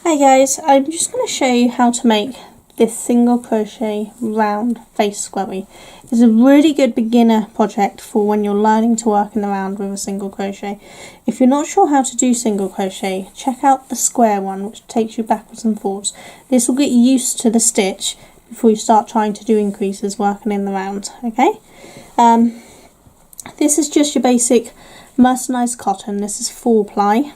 Hi guys, I'm just going to show you how to make this single crochet round face scrubby. It's a really good beginner project for when you're learning to work in the round with a single crochet. If you're not sure how to do single crochet, check out the square one, which takes you backwards and forwards. This will get you used to the stitch before you start trying to do increases working in the round, okay? This is just your basic mercerized cotton. This is 4-ply.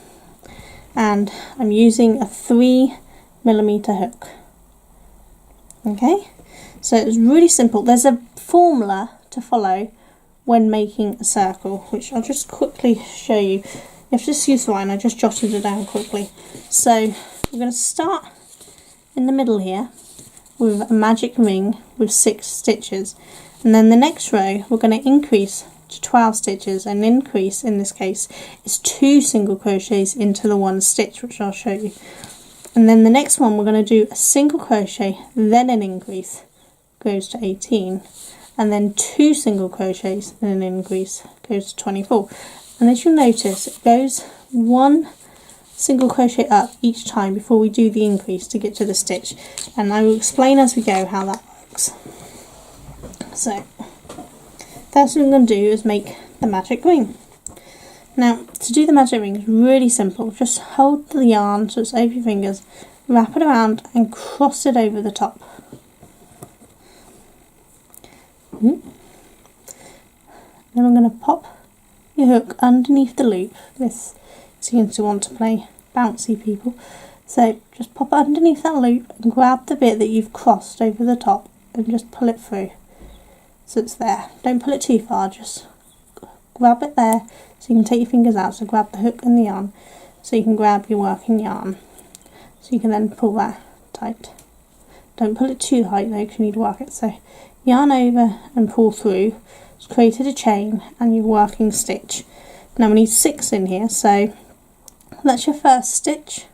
And I'm using a 3mm hook. Okay, so it's really simple. There's a formula to follow when making a circle, which I'll just quickly show you. You have to just use the line, I just jotted it down quickly. So we're going to start in the middle here with a magic ring with 6 stitches, and then the next row we're going to increase to 12 stitches. An increase in this case is 2 single crochets into the 1 stitch, which I'll show you. And then the next one we're going to do a single crochet, then an increase, goes to 18, and then 2 single crochets and an increase, goes to 24. And as you'll notice, it goes 1 single crochet up each time before we do the increase to get to the stitch, and I will explain as we go how that works. So first thing I'm going to do is make the magic ring. Now, to do the magic ring is really simple. Just hold the yarn so it's over your fingers, wrap it around and cross it over the top. Then I'm going to pop your hook underneath the loop. This seems to want to play bouncy, people. So just pop it underneath that loop and grab the bit that you've crossed over the top and just pull it through. So it's there. Don't pull it too far, just grab it there so you can take your fingers out. So grab the hook and the yarn so you can grab your working yarn. So you can then pull that tight. Don't pull it too tight though, because you need to work it. So yarn over and pull through. It's created a chain and your working stitch. Now we need 6 in here, so that's your first stitch.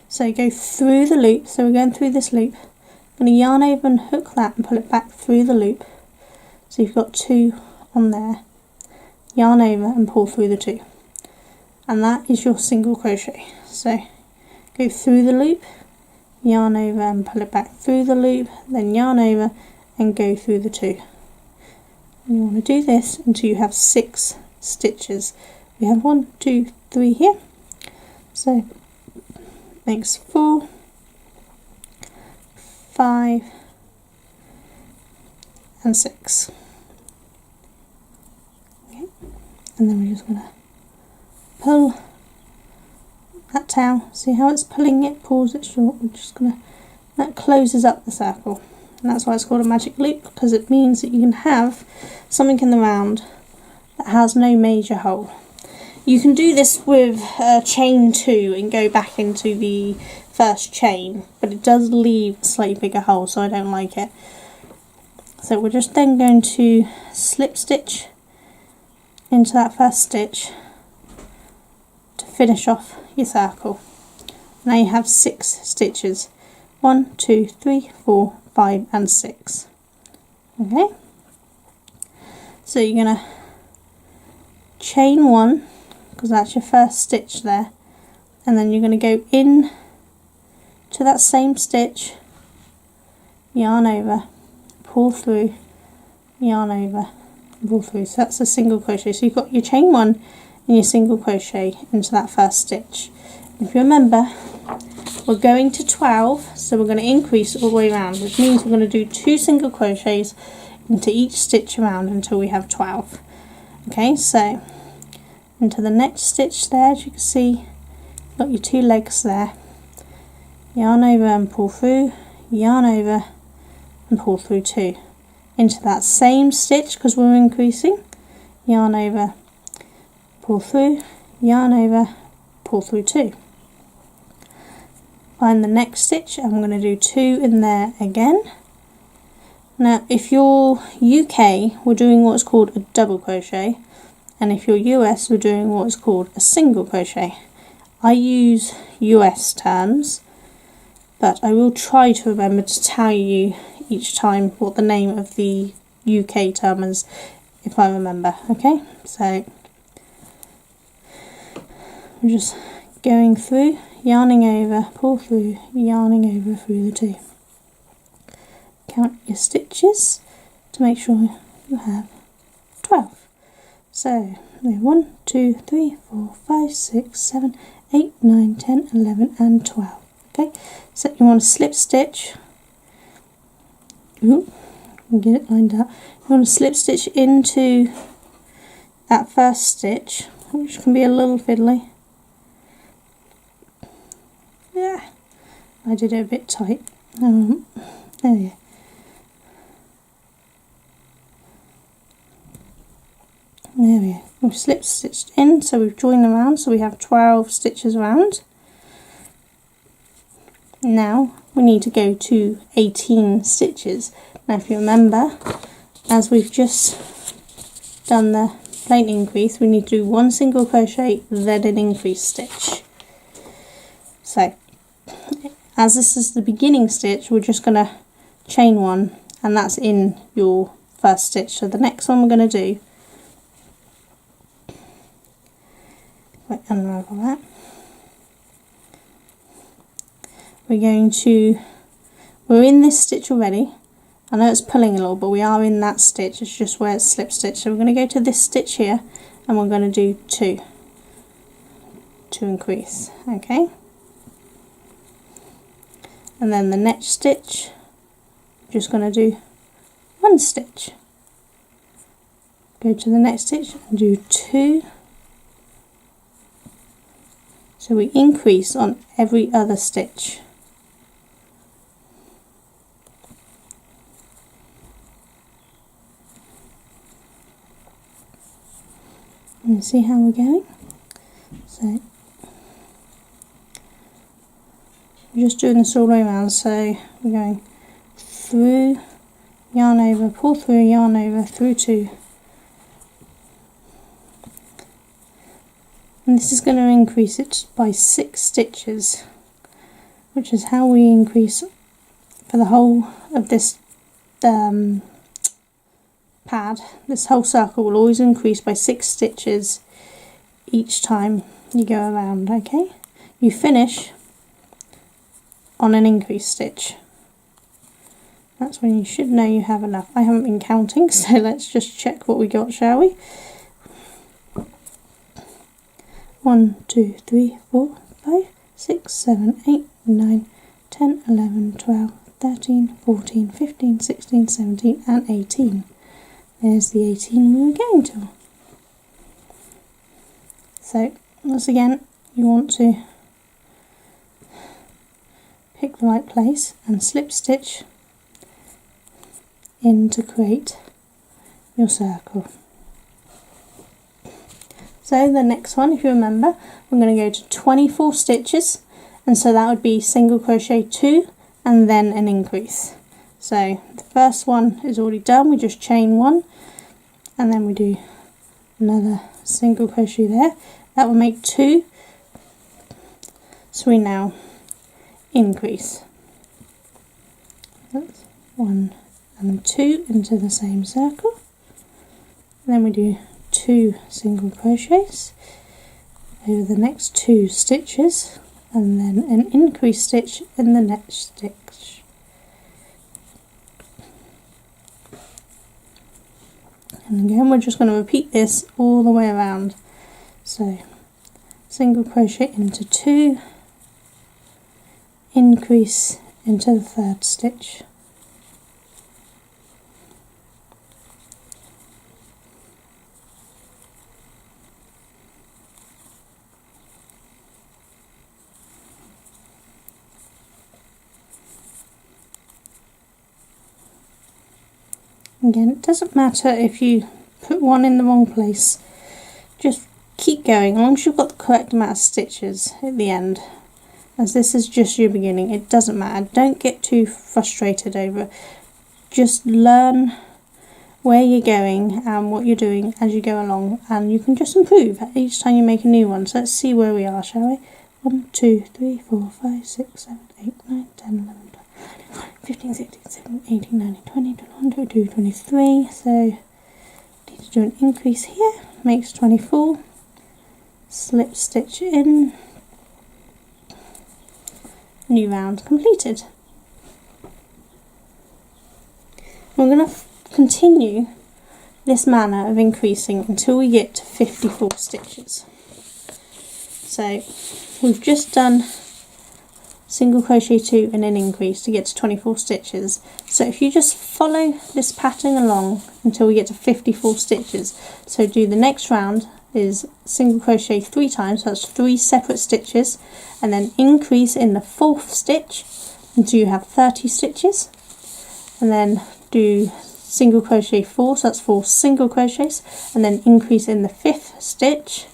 So go through the loop. So we're going through this loop. I'm going to yarn over and hook that and pull it back through the loop. So you've got 2 on there, yarn over and pull through the 2, and that is your single crochet. So go through the loop, yarn over and pull it back through the loop, then yarn over and go through the 2. And you want to do this until you have 6 stitches. We have 1, 2, 3 here, so makes 4, 5 and 6. And then we're just going to pull that tail. See how it's pulling it, pulls it short. We're just going to, that closes up the circle. And that's why it's called a magic loop, because it means that you can have something in the round that has no major hole. You can do this with chain 2 and go back into the first chain, but it does leave a slightly bigger hole, so I don't like it. So we're just then going to slip stitch into that first stitch to finish off your circle. Now you have 6 stitches. 1, 2, 3, 4, 5 and 6. Okay, so you're going to chain 1, because that's your first stitch there, and then you're going to go in to that same stitch, yarn over, pull through, yarn over, pull through. So that's a single crochet. So you've got your chain 1 and your single crochet into that first stitch. And if you remember, we're going to 12, so we're going to increase all the way around, which means we're going to do 2 single crochets into each stitch around until we have 12. Okay, so into the next stitch there, as you can see, you've got your 2 legs there. Yarn over and pull through, yarn over and pull through 2. Into that same stitch, because we're increasing, yarn over, pull through, yarn over, pull through 2. Find the next stitch, I'm going to do 2 in there again. Now if you're UK, we're doing what's called a double crochet, and if you're US, we're doing what's called a single crochet. I use US terms, but I will try to remember to tell you each time what the name of the UK term is, if I remember. Okay, so we're just going through, yarning over, pull through, yarning over through the 2. Count your stitches to make sure you have 12. So 1, 2, 3, 4, 5, 6, 7, 8, 9, 10, 11 and 12. Okay, so you want to slip stitch. Ooh, get it lined up. You want to slip stitch into that first stitch, which can be a little fiddly. Yeah, I did it a bit tight. There we go. There we go. We've slip stitched in, so we've joined them around, so we have 12 stitches around. Now we need to go to 18 stitches. Now if you remember, as we've just done the plain increase, we need to do 1 single crochet, then an increase stitch. So as this is the beginning stitch, we're just going to chain 1, and that's in your first stitch. So the next one we're going to do, unravel that, we're in this stitch already. I know it's pulling a little, but we are in that stitch, it's just where it's slip stitch. So we're going to go to this stitch here, and we're going to do 2 to increase, okay? And then the next stitch, we're just going to do 1 stitch. Go to the next stitch and do 2. So we increase on every other stitch. And see how we're going? So we're just doing this all the way around. So we're going through, yarn over, pull through, yarn over, through 2. And this is going to increase it by 6 stitches, which is how we increase for the whole of this pad. This whole circle will always increase by 6 stitches each time you go around, okay? You finish on an increase stitch. That's when you should know you have enough. I haven't been counting, so let's just check what we got, shall we? 1, 2, 3, 4, 5, 6, 7, 8, 9, 10, 11, 12, 13, 14, 15, 16, 17 and 18. There's the 18 we were going to. So once again, you want to pick the right place and slip stitch in to create your circle. So the next one, if you remember, we're going to go to 24 stitches, and so that would be single crochet 2 and then an increase. So the first one is already done, we just chain 1 and then we do another single crochet there. That will make 2, so we now increase. That's 1 and 2 into the same circle, and then we do 2 single crochets over the next 2 stitches, and then an increase stitch in the next stitch. And again, we're just going to repeat this all the way around. So single crochet into 2, increase into the 3rd stitch, again, it doesn't matter if you put one in the wrong place, just keep going. As long as you've got the correct amount of stitches at the end, as this is just your beginning, it doesn't matter. Don't get too frustrated over it. Just learn where you're going and what you're doing as you go along, and you can just improve each time you make a new one. So let's see where we are, shall we? 1, 2, 3, 4, 5, 6, 7, 8, 9, 10, 11, 12, 15, 16, 17, 18, 19, 20, 21, 22, 23. So need to do an increase here, makes 24. Slip stitch in, new round completed. We're going to continue this manner of increasing until we get to 54 stitches. So we've just done single crochet 2 and then increase to get to 24 stitches. So if you just follow this pattern along until we get to 54 stitches, so do the next round is single crochet 3 times, so that's 3 separate stitches, and then increase in the 4th stitch until you have 30 stitches, and then do single crochet 4, so that's 4 single crochets, and then increase in the 5th stitch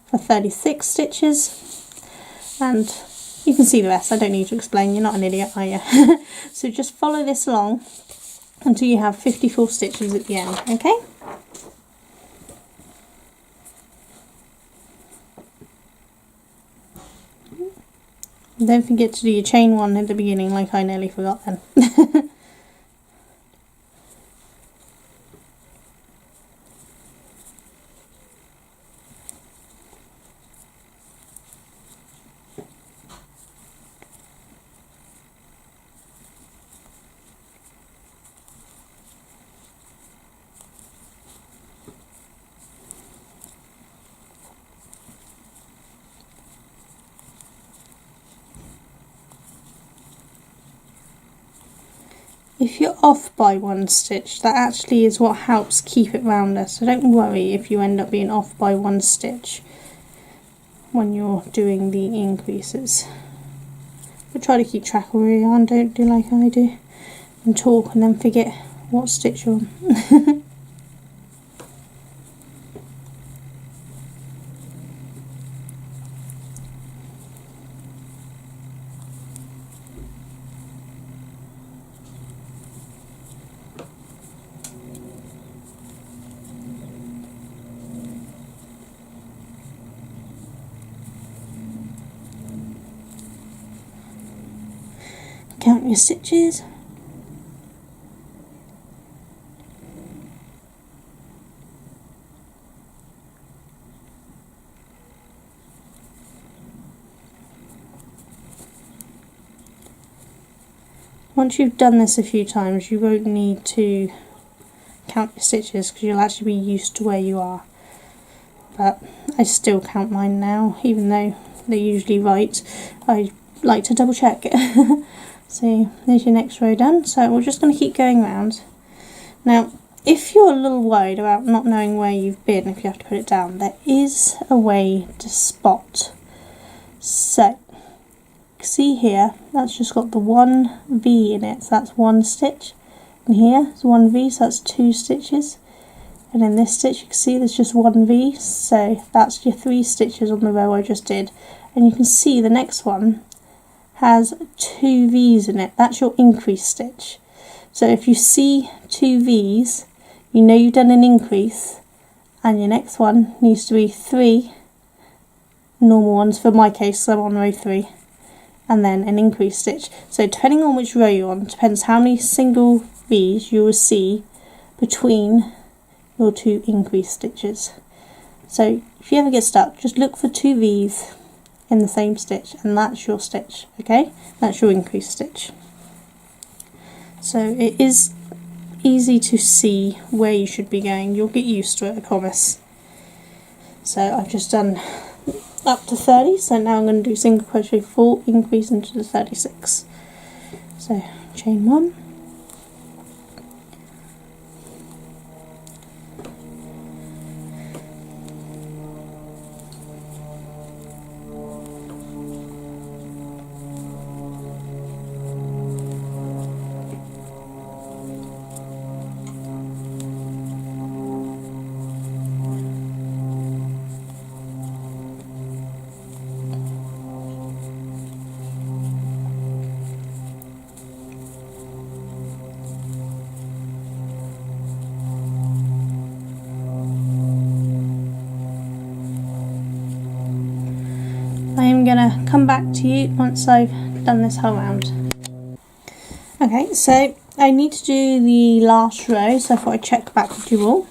for 36 stitches, and you can see the rest. I don't need to explain, you're not an idiot, are you? So just follow this along until you have 54 stitches at the end, okay? Don't forget to do your chain 1 at the beginning, like I nearly forgot then. If you're off by 1 stitch, that actually is what helps keep it rounder, so don't worry if you end up being off by 1 stitch when you're doing the increases. But try to keep track of where you are and don't do like I do and talk and then forget what stitch you're on. Count your stitches. Once you've done this a few times, you won't need to count your stitches because you'll actually be used to where you are. But I still count mine now, even though they're usually right. I like to double check. So there's your next row done. So we're just going to keep going round. Now, if you're a little worried about not knowing where you've been, if you have to put it down, there is a way to spot. So, see here, that's just got the 1 V in it, so that's 1 stitch. And here is 1 V, so that's 2 stitches. And in this stitch, you can see there's just 1 V, so that's your 3 stitches on the row I just did. And you can see the next one has 2 V's in it. That's your increase stitch. So if you see 2 V's, you know you've done an increase, and your next one needs to be 3 normal ones, for my case, so I'm on row 3, and then an increase stitch. So depending on which row you're on, depends how many single V's you will see between your 2 increase stitches. So if you ever get stuck, just look for 2 V's in the same stitch, and that's your stitch, okay? That's your increase stitch. So it is easy to see where you should be going. You'll get used to it, I promise. So I've just done up to 30, so now I'm going to do single crochet 4, increase into the 36. So chain 1, I'm going to come back to you once I've done this whole round. Okay, so I need to do the last row, so I thought I'd check back with you all.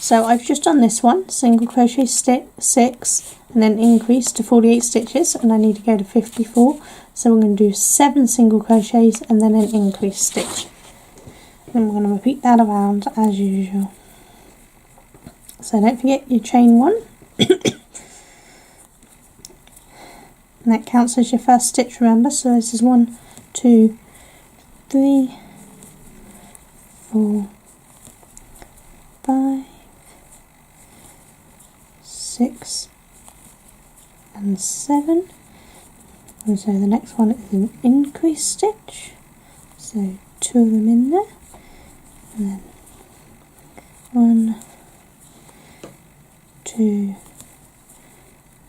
So I've just done this one, single crochet 6 and then increase to 48 stitches, and I need to go to 54, so we're going to do 7 single crochets and then an increase stitch, and we're going to repeat that around as usual. So don't forget your chain 1 and that counts as your first stitch, remember. So this is 1, 2, 3, 4, 5, 6 and 7, and so the next one is an increase stitch, so 2 of them in there, and then 1, 2,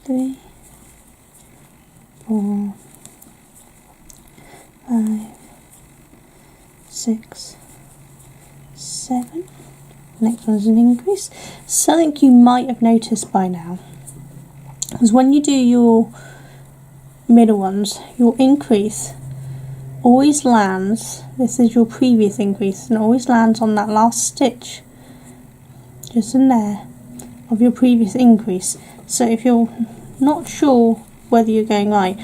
3, 4, 5, 6, 7. Next one is an increase. Something you might have noticed by now is when you do your middle ones, your increase always lands, this is your previous increase, and it always lands on that last stitch just in there of your previous increase. So if you're not sure whether you're going right,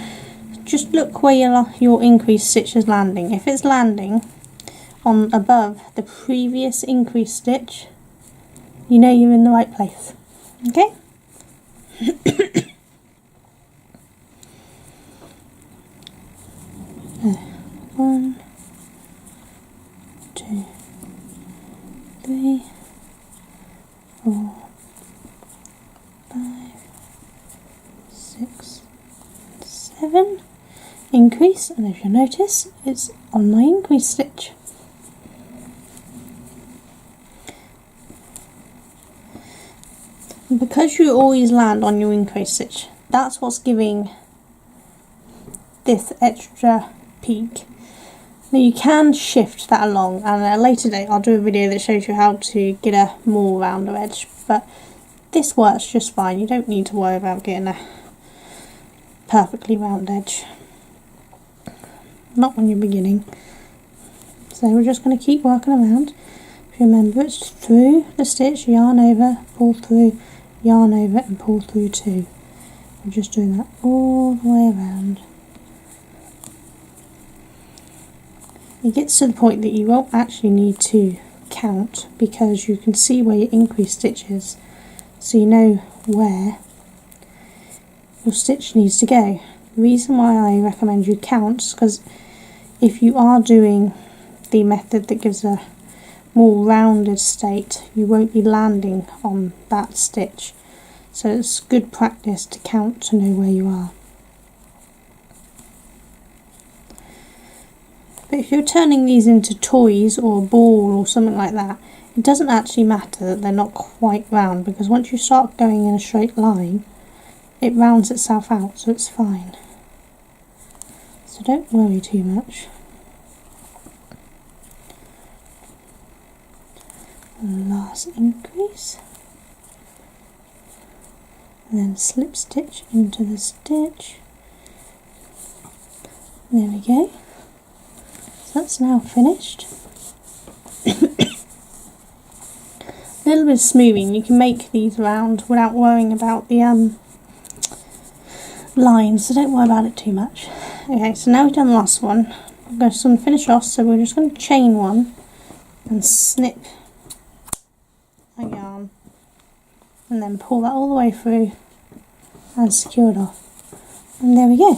just look where your increase stitch is landing. If it's landing on above the previous increase stitch, you know you're in the right place. Okay? 1, 2, 3, 4, 5, 6, 7. Increase, and if you notice, it's on my increase stitch. And because you always land on your increase stitch, that's what's giving this extra peak. Now you can shift that along, and at a later date I'll do a video that shows you how to get a more rounder edge, but this works just fine. You don't need to worry about getting a perfectly round edge, not when you're beginning. So we're just going to keep working around. If you remember, it's through the stitch, yarn over, pull through, yarn over and pull through 2. We're just doing that all the way around. It gets to the point that you won't actually need to count, because you can see where your increase stitch is, so you know where your stitch needs to go. The reason why I recommend you count is because if you are doing the method that gives a more rounded state, you won't be landing on that stitch, so it's good practice to count to know where you are. But if you're turning these into toys or a ball or something like that, it doesn't actually matter that they're not quite round, because once you start going in a straight line, it rounds itself out, so it's fine. So don't worry too much. Last increase, and then slip stitch into the stitch. There we go. So that's now finished. A little bit of smoothing, you can make these round without worrying about the lines, so don't worry about it too much. Okay, so now we've done the last one. I'm going to finish off, so we're just going to chain 1 and snip a yarn, and then pull that all the way through and secure it off. And there we go.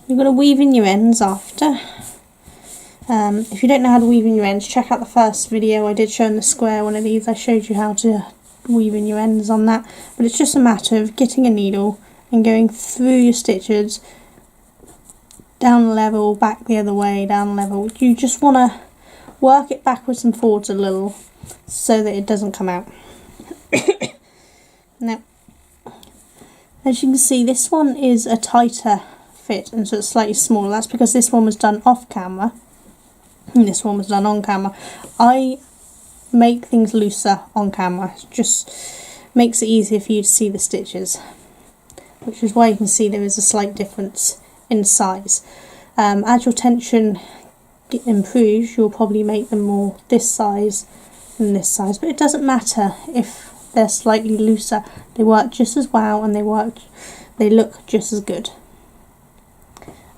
You're going to weave in your ends after. If you don't know how to weave in your ends, check out the first video I did showing the square one of these. I showed you how to weave in your ends on that, but it's just a matter of getting a needle and going through your stitches, down level, back the other way, down level. You just want to work it backwards and forwards a little so that it doesn't come out. Now, as you can see, this one is a tighter fit, and so it's slightly smaller. That's because this one was done off camera and this one was done on camera. I make things looser on camera, it just makes it easier for you to see the stitches, which is why you can see there is a slight difference in size. As your tension improves, you'll probably make them more this size in this size, but it doesn't matter if they're slightly looser. They work just as well, and they look just as good.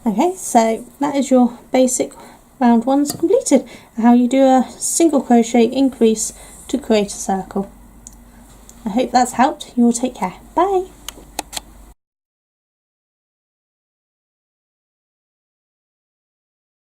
Okay, so that is your basic round ones completed. How you do a single crochet increase to create a circle. I hope that's helped. You all take care. Bye.